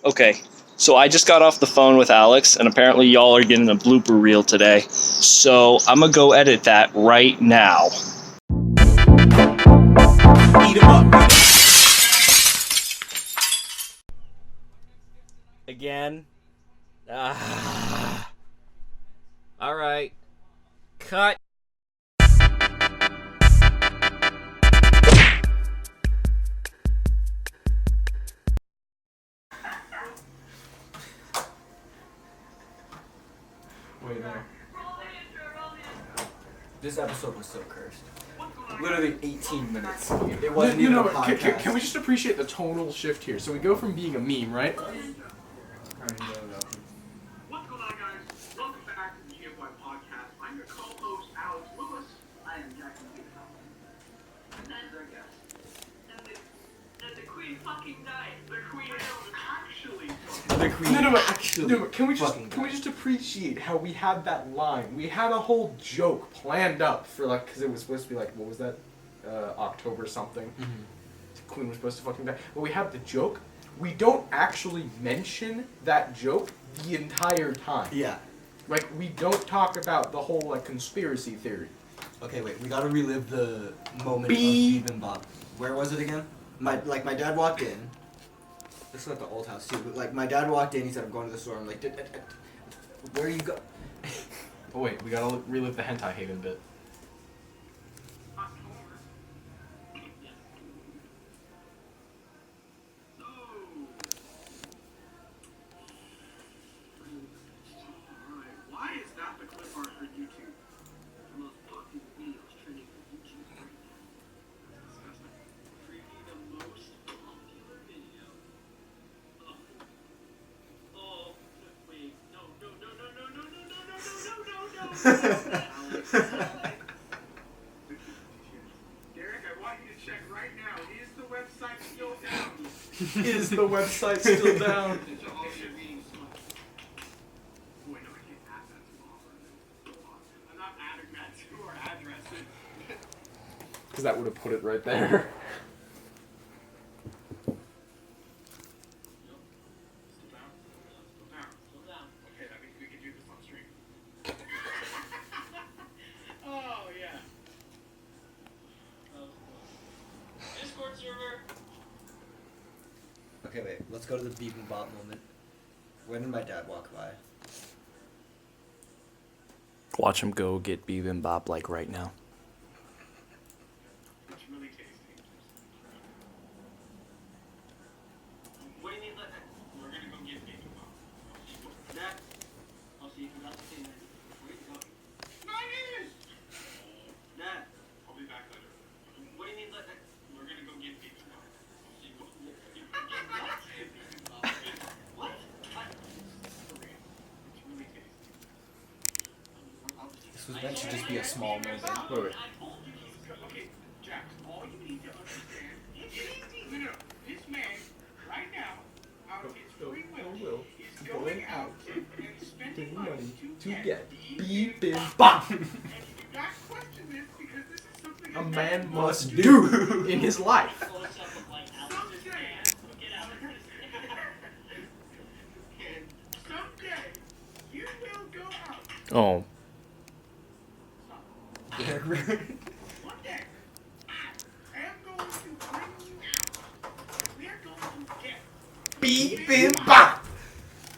Okay, so I just got off the phone with Alex, and apparently y'all are getting a blooper reel today. So I'm gonna go edit that right now. Eat 'em up. Again. All right. Cut. Wait, no. This episode was so cursed. Literally 18 minutes. It wasn't even a podcast. Can we just appreciate the tonal shift here? So we go from being a meme, right? What's going on, guys? Welcome back to the GFY podcast. I'm your co-host, Alex Lewis. I am Jackson Peters-Hopson. And that's our guest. And the queen fucking died. The queen actually No, can we just appreciate how we had that line? We had a whole joke planned up for because it was supposed to be what was that? October something. Mm-hmm. The queen was supposed to fucking die. But we have the joke. We don't actually mention that joke the entire time. Yeah. We don't talk about the whole conspiracy theory. Okay, wait. We gotta relive the moment of Beep and Bob. Where was it again? My dad walked in. This is like the old house too. But my dad walked in. He said, "I'm going to the store." I'm like, "Where you go?" Oh wait, we gotta relive the hentai haven bit. Derek, I want you to check right now. Is the website still down? Is the website still down? I'm not adding that to our address. Because that would have put it right there. Okay, wait. Let's go to the Beep and Bob moment. When did my dad walk by? Watch him go get bibimbap right now. It's really tasty. What do you need? We're gonna go get bibimbap. Dad, I'll see you about the thing. Where you going? Dad, I'll be back later. What do you need? We're gonna go get bibimbap. What? It's really tasty. This was meant to just be a small moment. Wait. Okay, Jack, all you need to understand no. This man, right now, out of his free will, is going out and spending money to get bibimbap. And you do not question this because this is something A man must do in his life. Someday, you will go out. Oh. One day, I am going to bring you out. We are going to get Bibimbap.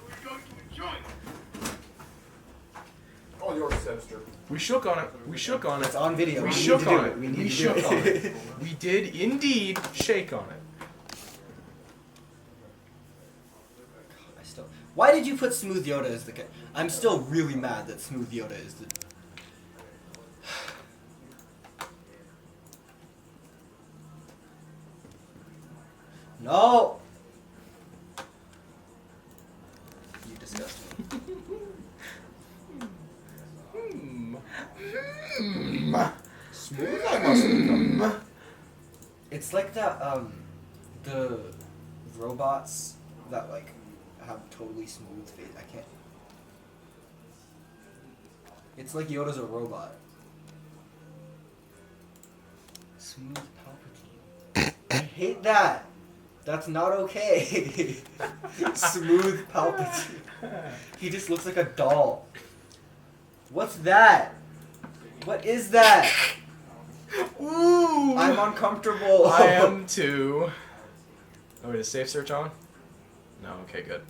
we're going to enjoy it. Oh, your sister. We shook on it. It's on video. We shook on it. We need We to shook do on it. it. We did indeed shake on it. Why did you put Smooth Yoda as the I'm still really mad that Smooth Yoda is the... No! You disgust me. Smooth I must become. It's like that, the robots that, have totally smooth face. I can't... It's like Yoda's a robot. Smooth Palpatine. I hate that! That's not okay. Smooth Palpatine. He just looks like a doll. What's that? What is that? Ooh! I'm uncomfortable. I am too. Oh, wait, is safe search on? No, okay, good.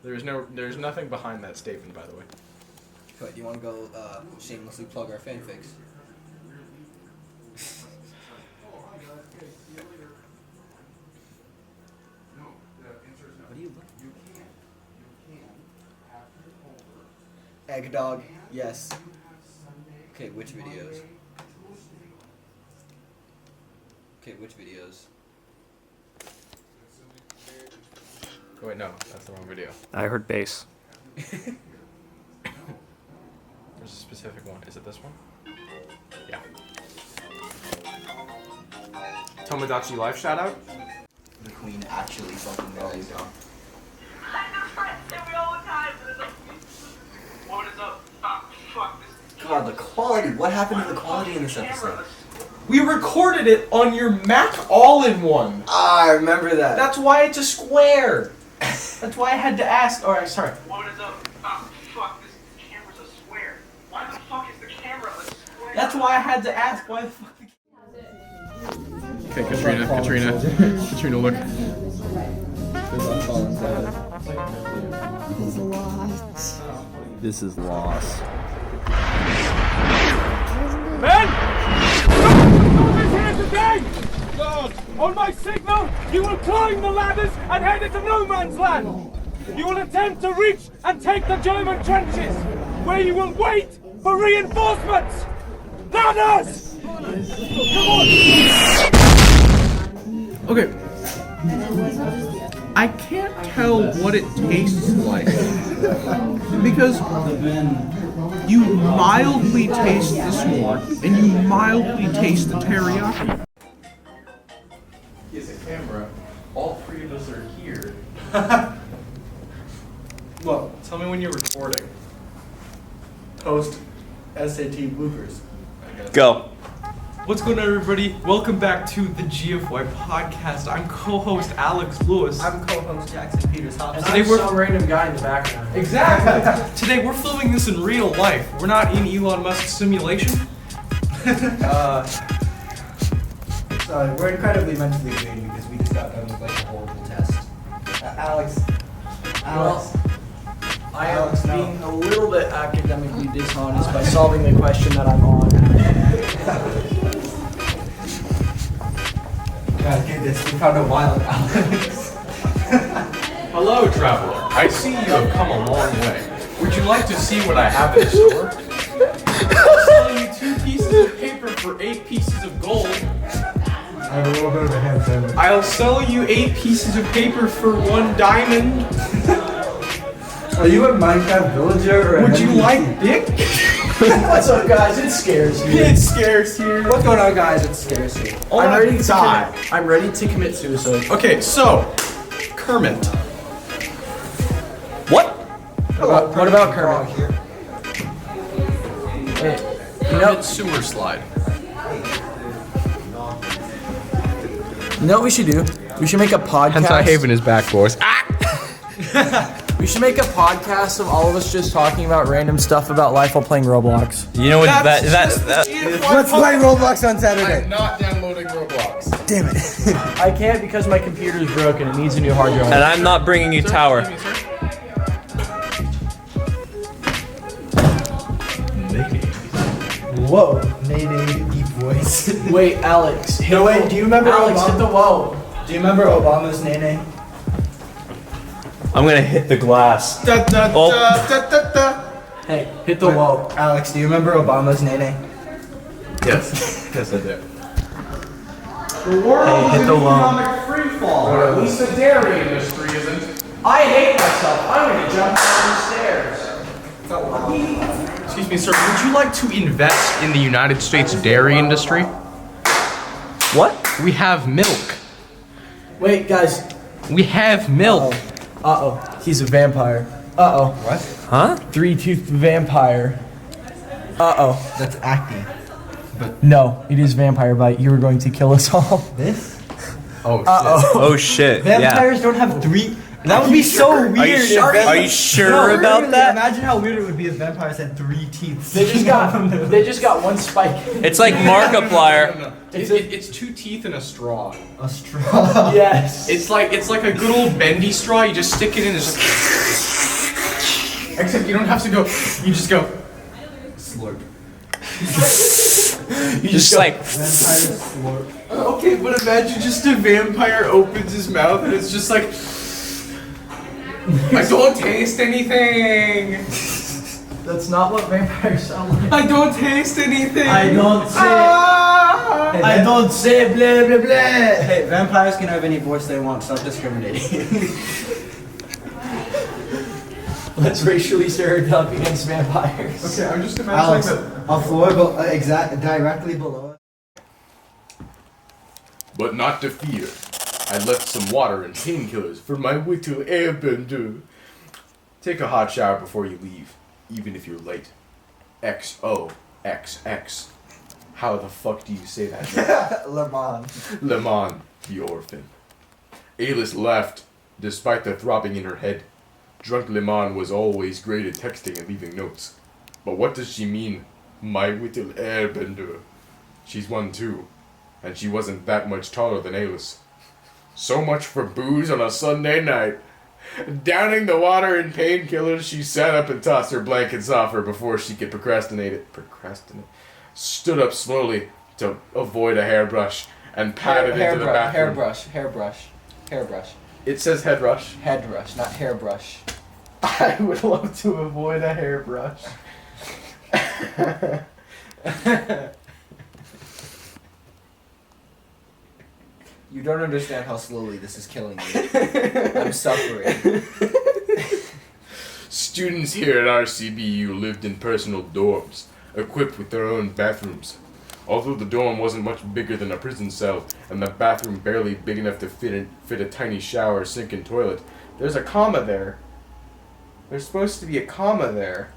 There's nothing behind that statement, by the way. Wait, do you want to go shamelessly plug our fanfics? What are you looking at? Egg dog, yes. Okay, which videos? Okay, which videos? Oh, wait, no, that's the wrong video. I heard bass. There's a specific one. Is it this one? Yeah. Tomodachi Life shout out? The queen actually fucking knows. What is up? Ah, fuck this. God, the quality. What happened to the quality in this episode? We recorded it on your Mac all-in-one. Ah, I remember that. That's why it's a square. That's why I had to ask. Alright, sorry. What is up? Ah, fuck this camera's a square. Why the fuck is the camera a square? That's why I had to ask why the fuck the Okay, Katrina, look. This is lost. Men! Here today! God! On my signal, you will climb the ladders and head into no man's land! You will attempt to reach and take the German trenches, where you will wait for reinforcements! Ladders! Come on! Okay. I can't tell what it tastes like. Because you mildly taste the s'more and you mildly taste the teriyaki. Here's a camera. All three of us are here. Well, tell me when you're recording. Post SAT bloopers. Go. What's going on, everybody? Welcome back to the GFY podcast. I'm co-host Alex Lewis. I'm co-host Jackson Peters-Hopson. Today we're some random guy in the background. Exactly. Today we're filming this in real life. We're not in Elon Musk's simulation. Sorry, we're incredibly mentally drained because we just got done with like a horrible test. Alex. I am Alex, no. being a little bit academically dishonest by solving the question that I'm on. God, get this. We found a wild Alex. Hello, traveler. I see you have come a long way. Would you like to see what I have in store? I'll sell you 2 pieces of paper for 8 pieces of gold. I have a little bit of a hand sandwich. I'll sell you 8 pieces of paper for 1 diamond. Are you a Minecraft villager or Would you like dick? What's up, guys? It scares you. It scares you. What's going on, guys? It scares me. I'm ready to die. I'm ready to commit suicide. Okay, so Kermit. What? What about Kermit? Hey, Kermit sewer slide. you know what we should do? We should make a podcast. is back, boys. We should make a podcast of all of us just talking about random stuff about life while playing Roblox. You know what? That Let's play Roblox on Saturday. I'm not downloading Roblox. Damn it. I can't because my computer is broken. It needs a new hard drive. and I'm not bringing you tower. Whoa. Nay, deep voice. Wait, Alex. No, wait, do you remember Alex, hit the whoa. Do you remember Obama's nay? I'm gonna hit the glass. Hey, hit the whoa. Alex, do you remember Obama's nay? Yes. Yes, I do. The world hit is the an wall. economic freefall. At least the dairy industry isn't. I hate myself. I'm gonna jump down the stairs. Excuse me, sir. Would you like to invest in the United States dairy industry? What? We have milk. Wait, guys. We have milk. Uh-oh. He's a vampire. Uh-oh. Huh? 3-toothed vampire. Uh-oh. That's acting. No, it is vampire bite. You were going to kill us all. This? Oh shit. Oh shit. Vampires don't have 3. That would be so weird. Are you sure No, about literally, that? Imagine how weird it would be if vampires had 3 teeth. They just got one spike. It's like Markiplier. No. It's 2 teeth and a straw. A straw. Yes. It's like a good old bendy straw. You just stick it in. It's just except you don't have to go. You just go. Slurp. You just like. Vampires slurp. Okay, but imagine just a vampire opens his mouth and it's just like. I don't taste anything. That's not what vampires sound like. I don't taste anything. I don't say. Ah! I don't say blah blah blah. Hey, vampires can have any voice they want. Stop discriminating. Let's racially stereotype against vampires. Okay, I'm just Alex, imagining that. a floor directly below. But not to fear. I left some water and painkillers for my little airbender. Take a hot shower before you leave, even if you're late. XOXX. How the fuck do you say that? Le Mans. Lemon, the orphan. Alice laughed, despite the throbbing in her head. Drunk Lemon was always great at texting and leaving notes. But what does she mean, my little airbender? She's 1'2", and she wasn't that much taller than Alice. So much for booze on a Sunday night. Downing the water and painkillers, she sat up and tossed her blankets off her before she could procrastinate. Stood up slowly to avoid a hairbrush and patted into the bathroom. Hairbrush. It says head rush. Headrush, not hairbrush. I would love to avoid a hairbrush. You don't understand how slowly this is killing me. I'm suffering. Students here at RCBU lived in personal dorms, equipped with their own bathrooms. Although the dorm wasn't much bigger than a prison cell, and the bathroom barely big enough to fit a tiny shower, sink, and toilet, there's a comma there. There's supposed to be a comma there.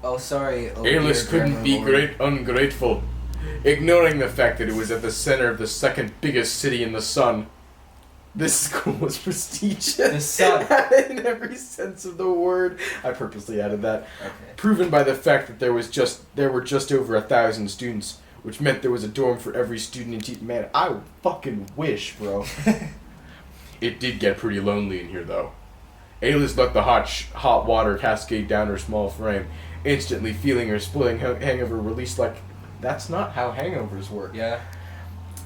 Oh, sorry. Alice couldn't be ungrateful, ignoring the fact that it was at the center of the second biggest city in the sun. This school was prestigious. The sun. In every sense of the word. I purposely added that. Okay. Proven by the fact that there were just over 1,000 students, which meant there was a dorm for every student in teach. Man, I fucking wish, bro. It did get pretty lonely in here, though. Alice let the hot water cascade down her small frame, instantly feeling her splitting hangover release like, that's not how hangovers work. Yeah.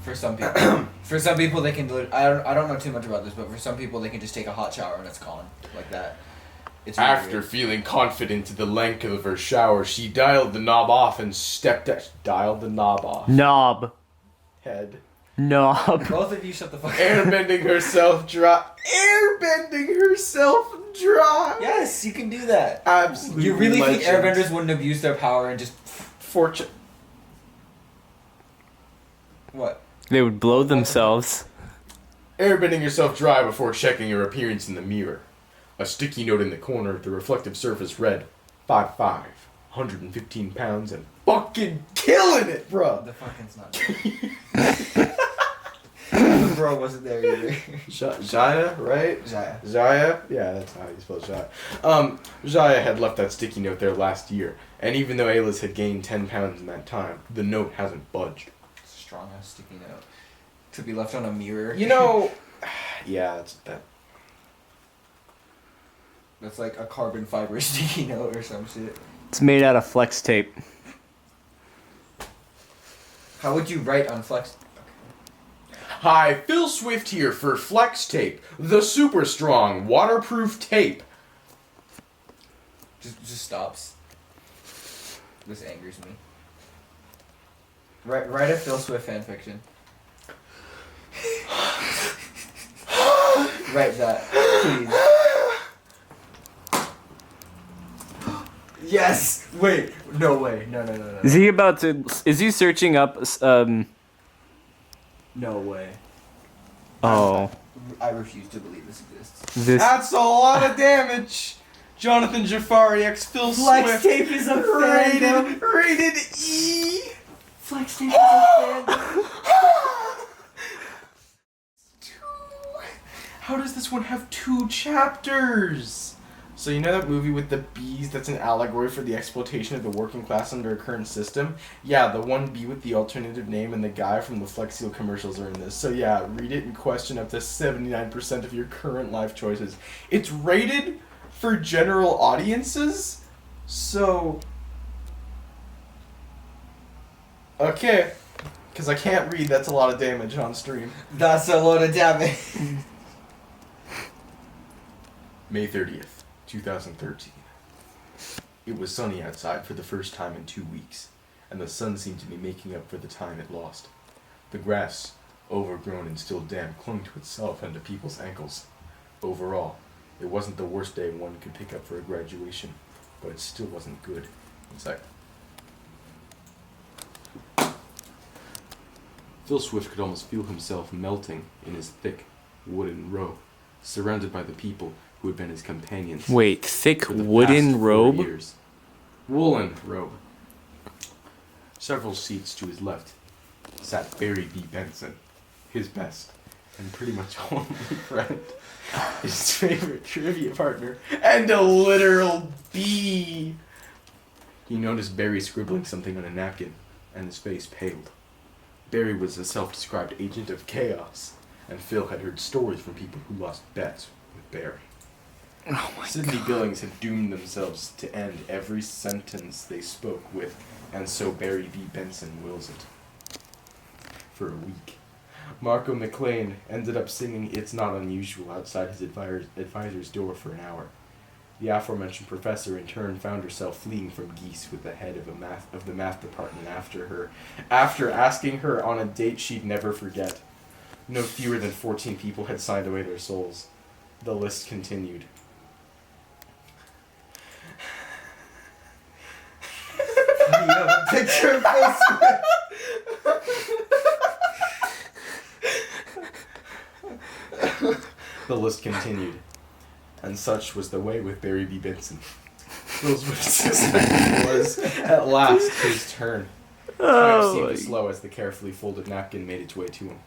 For some people. For some people they can do it. I don't know too much about this, but for some people they can just take a hot shower and it's gone. Like that. It's really After weird. feeling confident in the length of her shower, she dialed the knob off and stepped out. Dialed the knob off. Knob. Head. Knob. Both of you shut the fuck up. Airbending herself dry. Yes, you can do that. Absolutely. You really legend. think airbenders wouldn't abuse their power and just Fortune. what? They would blow themselves. Airbending yourself dry before checking your appearance in the mirror. A sticky note in the corner of the reflective surface read, 5'5", 115 pounds, and fucking killing it, bro. The fucking's not there. The bro wasn't there either. Jaya, right? Jaya. Jaya? Yeah, that's how you spell Jaya. Jaya had left that sticky note there last year, and even though Ayla's had gained 10 pounds in that time, the note hasn't budged. Strong ass sticky note. To be left on a mirror. You know, yeah, that's that. That's like a carbon fiber sticky note or some shit. It's made out of flex tape. How would you write on flex? Hi, Phil Swift here for Flex Tape, the super strong waterproof tape. Just stops. This angers me. Write a Phil Swift fanfiction. Write that, please. Yes! Wait, no way. No. Is he about to? Is he searching up? No way. Oh. I refuse to believe this exists. This. That's a lot of damage. Jonathan Jafari x Phil Flex Swift. tape is a fandom. Rated E. Flex tape is a fan. How does this one have 2 chapters? So you know that movie with the bees that's an allegory for the exploitation of the working class under a current system? Yeah, the one bee with the alternative name and the guy from the Flex Seal commercials are in this. So yeah, read it and question up to 79% of your current life choices. It's rated for general audiences, so... Okay, because I can't read, that's a lot of damage on stream. That's a load of damage. May 30th, 2013. It was sunny outside for the first time in 2 weeks, and the sun seemed to be making up for the time it lost. The grass, overgrown and still damp, clung to itself and to people's ankles. Overall, it wasn't the worst day one could pick up for a graduation, but it still wasn't good. It's like... Phil Swift could almost feel himself melting in his thick, wooden robe, surrounded by the people who had been his companions. Wait, thick for the wooden past 4 robe? years. Woolen robe. Several seats to his left sat Barry B. Benson, his best and pretty much only friend, his favorite trivia partner, and a literal bee. He noticed Barry scribbling something on a napkin, and his face paled. Barry was a self-described agent of chaos, and Phil had heard stories from people who lost bets with Barry. Oh my Sydney God. Billings had doomed themselves to end every sentence they spoke with, and so Barry B. Benson wills it. For a week. Marco McLean ended up singing It's Not Unusual outside his advisor's door for an hour. The aforementioned professor in turn found herself fleeing from Geese with the head of the math department after asking her on a date she'd never forget. No fewer than 14 people had signed away their souls. The list continued. You have a picture of Phil Swift. The list continued. And such was the way with Barry B. Benson. Phil Swift's was, at last, his turn. Time seemed slow as the carefully folded napkin made its way to him.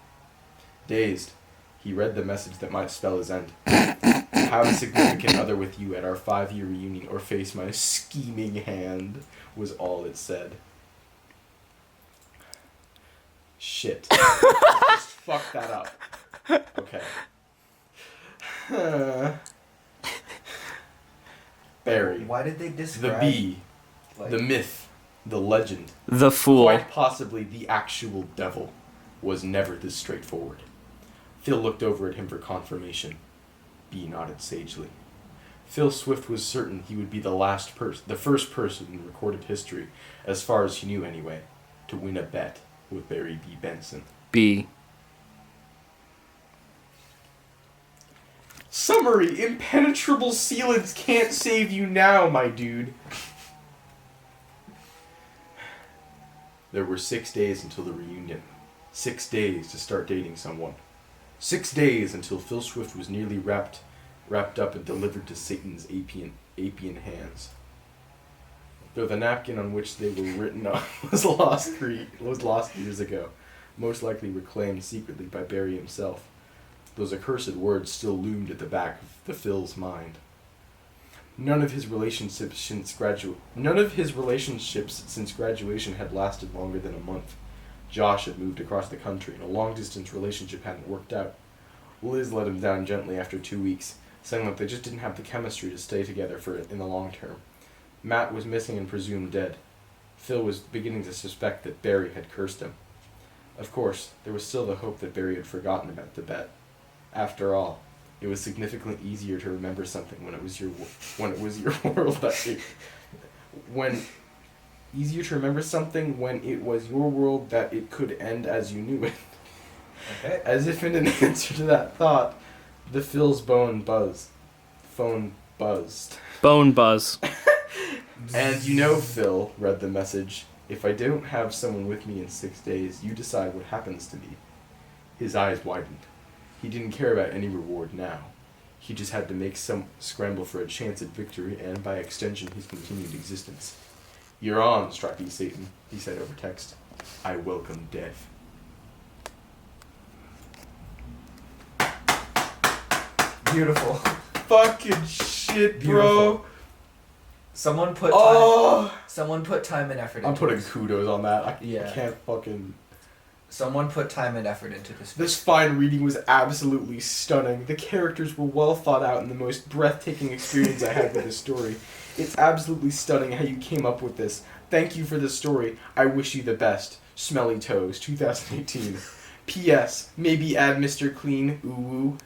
Dazed, he read the message that might spell his end. Have a significant other with you at our 5-year reunion or face my scheming hand, was all it said. Shit. Just fuck that up. Okay. Barry. Why did they The describe bee. like, The myth. The legend. The fool. Quite possibly the actual devil was never this straightforward. Phil looked over at him for confirmation. B nodded sagely. Phil Swift was certain he would be the first person in recorded history, as far as he knew anyway, to win a bet with Barry B. Benson. B. Summary: impenetrable sealants can't save you now, my dude. There were 6 days until the reunion. 6 days to start dating someone. 6 days until Phil Swift was nearly wrapped up and delivered to Satan's Apian hands. Though the napkin on which they were written on was lost years ago, most likely reclaimed secretly by Barry himself. Those accursed words still loomed at the back of the Phil's mind. None of his relationships since graduation had lasted longer than a month. Josh had moved across the country, and a long-distance relationship hadn't worked out. Liz let him down gently after 2 weeks, saying that they just didn't have the chemistry to stay together in the long term. Matt was missing and presumed dead. Phil was beginning to suspect that Barry had cursed him. Of course, there was still the hope that Barry had forgotten about the bet. After all, it was significantly easier to remember something when it was your world that it could end as you knew it. Okay. As if in an answer to that thought, the Phil's phone buzzed. Bone buzz. And you know, Phil read the message, if I don't have someone with me in 6 days, you decide what happens to me. His eyes widened. He didn't care about any reward now. He just had to make some scramble for a chance at victory and, by extension, his continued existence. You're on, Stripey Satan, he said over text. I welcome death. Beautiful. Fucking shit, bro. Beautiful. Someone put time. Oh, Someone put time and effort. I'm into putting this. kudos on that. I Yeah. can't fucking. Someone put time and effort into this. This fine reading was absolutely stunning. The characters were well thought out and the most breathtaking experience I had with this story. It's absolutely stunning how you came up with this. Thank you for this story. I wish you the best. Smelly Toes, 2018. P.S. Maybe add Mr. Clean, ooh woo.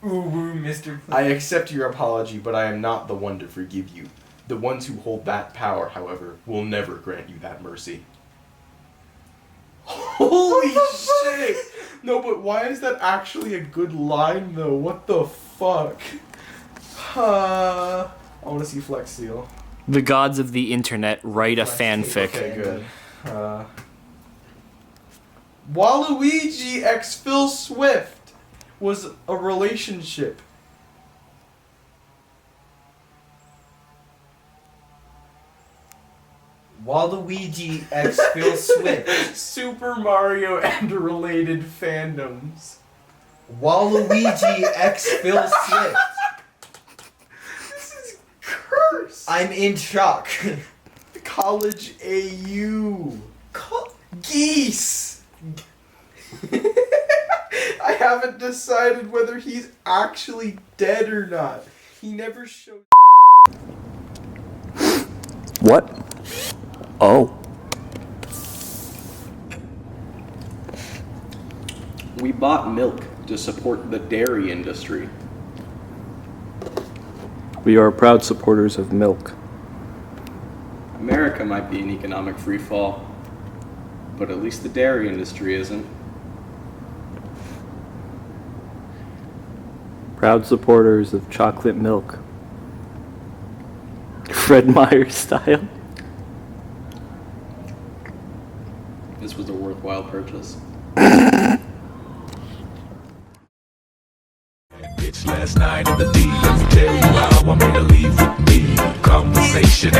Ooh, woo, Mr. I accept your apology, but I am not the one to forgive you. The ones who hold that power, however, will never grant you that mercy. Holy shit! No, but why is that actually a good line, though? What the fuck? I want to see Flex Seal. The gods of the internet write a fanfic. Okay, good. Waluigi x Phil Swift was a relationship. Waluigi x Phil Swift. Super Mario and related fandoms. Waluigi x Phil Swift. This is curse. I'm in shock. College AU. Geese. I haven't decided whether he's actually dead or not. He never showed. What? Oh. We bought milk to support the dairy industry. We are proud supporters of milk. America might be an economic freefall, but at least the dairy industry isn't. Proud supporters of chocolate milk. Fred Meyer style. This was a worthwhile purchase. Bitch, last night at the D, let me tell you how I made her leave with me. Conversation.